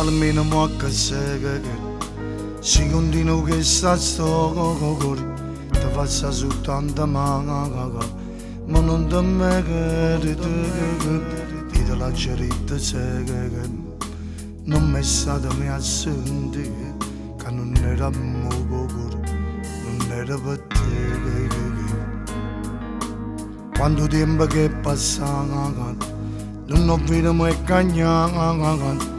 almeno muoca sega si continua che sta storia ti faccia soltanto male ma non ti me che ti la cerita sega non mi è stata mia sentire che non era muovere non era per te quando tempo che passa non ho visto mai cagnare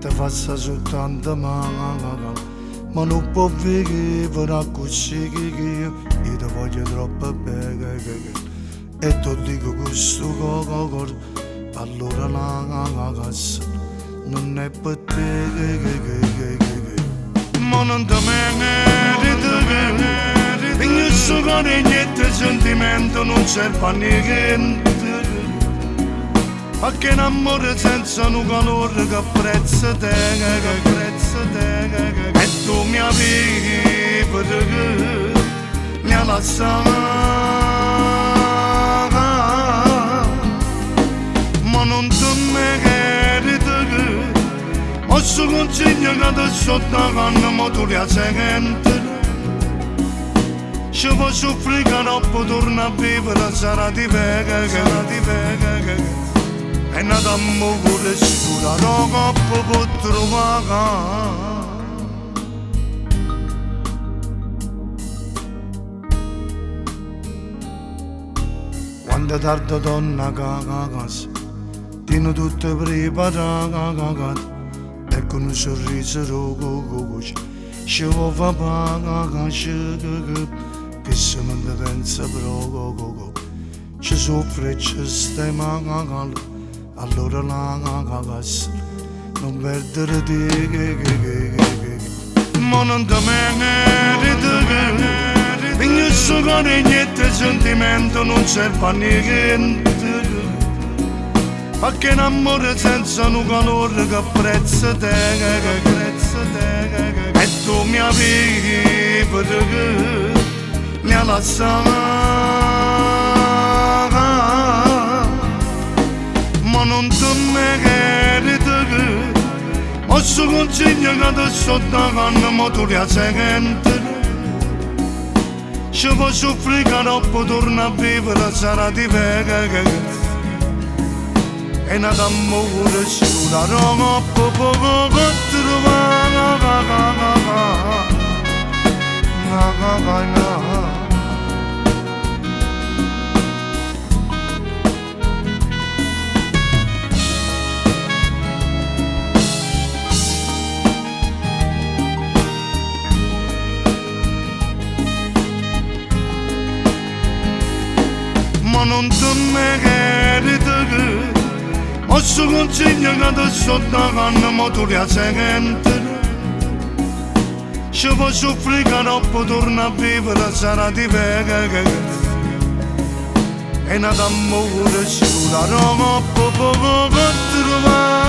ti faccia soltanto male ma non può vivere così che io ti voglio troppo bene e ti dico questo cuore allora la casa non è per te ma non ti meriti in questo cuore niente sentimento non serve a niente perché un amore senza un calore che apprezza te e tu mi avevi mi ha lasciato ma non ti meriti posso consiglio che ti sotto canna ma tu la senti ci può soffrire che dopo torna a vivere sarà di vega e nata a muovere sicura la coppa può trovare quando tarda donna casa tiene tutto preparato e con un sorriso rogo ci fa pagare che se non ti pensa proprio ci soffre e ci stai male allora la casa non perdere te ma non ti meriti in questo cuore niente sentimento non serve a niente perché un amore senza un calore che apprezza te e tu mi avevi mi ha lasciato ma non ti meriti posso consiglio che ti sotto canna ma tu la senti ci può soffrire che dopo torna a vivere sarà di vega e nata a muovere sicura la coppa può trovare ma non ti meriti posso consiglio che ti sotto canna ma tu la senti ci può soffrire che dopo torna a vivere sarà di vega e nata a muovere sicura la coppa può trovare